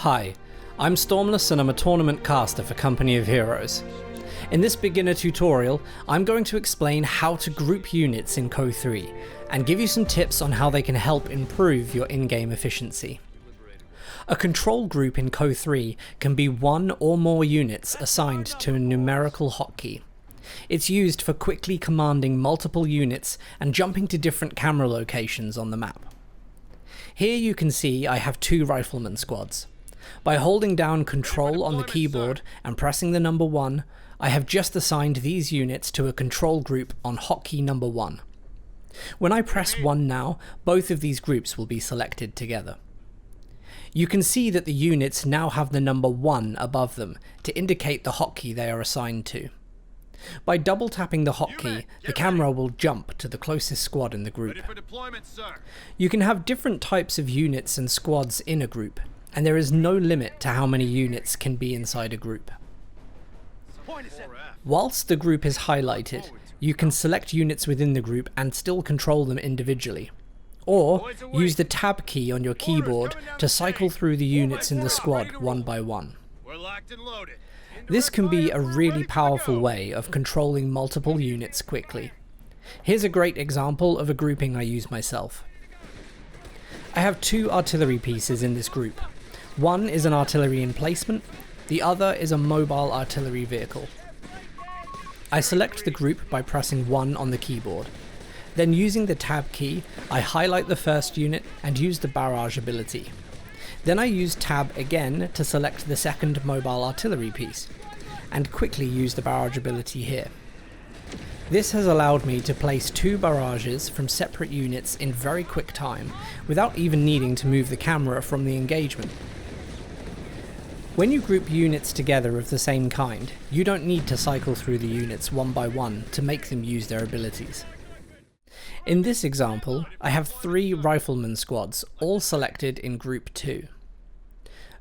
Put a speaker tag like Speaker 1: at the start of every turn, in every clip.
Speaker 1: Hi, I'm Stormless and I'm a tournament caster for Company of Heroes. In this beginner tutorial, I'm going to explain how to group units in CoH3 and give you some tips on how they can help improve your in-game efficiency. A control group in CoH3 can be one or more units assigned to a numerical hotkey. It's used for quickly commanding multiple units and jumping to different camera locations on the map. Here you can see I have two rifleman squads. By holding down Control on the keyboard and pressing the number 1, I have just assigned these units to a control group on hotkey number 1. When I press 1 now, both of these groups will be selected together. You can see that the units now have the number 1 above them to indicate the hotkey they are assigned to. By double tapping the hotkey, the camera will jump to the closest squad in the group. You can have different types of units and squads in a group, and there is no limit to how many units can be inside a group. Whilst the group is highlighted, you can select units within the group and still control them individually. Or use the tab key on your keyboard to cycle through the units in the squad one by one. This can be a really powerful way of controlling multiple units quickly. Here's a great example of a grouping I use myself. I have two artillery pieces in this group. One is an artillery emplacement, the other is a mobile artillery vehicle. I select the group by pressing 1 on the keyboard. Then using the tab key, I highlight the first unit and use the barrage ability. Then I use tab again to select the second mobile artillery piece, and quickly use the barrage ability here. This has allowed me to place 2 barrages from separate units in very quick time, without even needing to move the camera from the engagement. When you group units together of the same kind, you don't need to cycle through the units one by one to make them use their abilities. In this example, I have 3 rifleman squads, all selected in Group 2.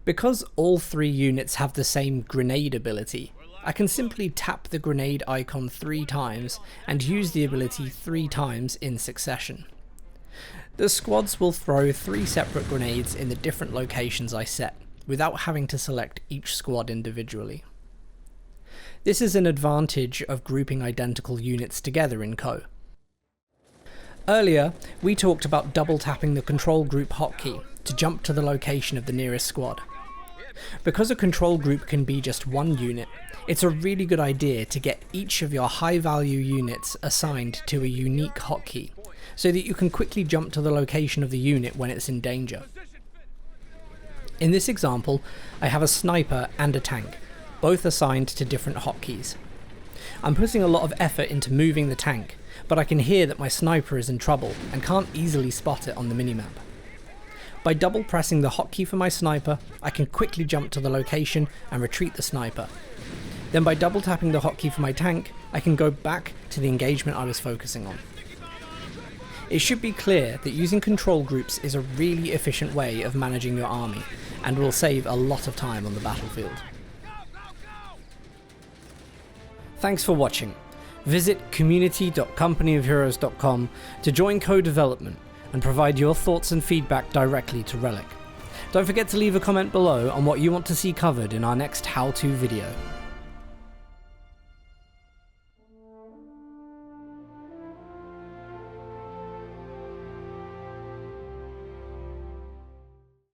Speaker 1: Because all 3 units have the same grenade ability, I can simply tap the grenade icon 3 times and use the ability 3 times in succession. The squads will throw 3 separate grenades in the different locations I set, without having to select each squad individually. This is an advantage of grouping identical units together in Co. Earlier, we talked about double tapping the control group hotkey to jump to the location of the nearest squad. Because a control group can be just one unit, it's a really good idea to get each of your high value units assigned to a unique hotkey, so that you can quickly jump to the location of the unit when it's in danger. In this example, I have a sniper and a tank, both assigned to different hotkeys. I'm putting a lot of effort into moving the tank, but I can hear that my sniper is in trouble and can't easily spot it on the minimap. By double pressing the hotkey for my sniper, I can quickly jump to the location and retreat the sniper. Then by double tapping the hotkey for my tank, I can go back to the engagement I was focusing on. It should be clear that using control groups is a really efficient way of managing your army, and will save a lot of time on the battlefield. Thanks for watching. Visit community.companyofheroes.com to join co-development and provide your thoughts and feedback directly to Relic. Don't forget to leave a comment below on what you want to see covered in our next how-to video.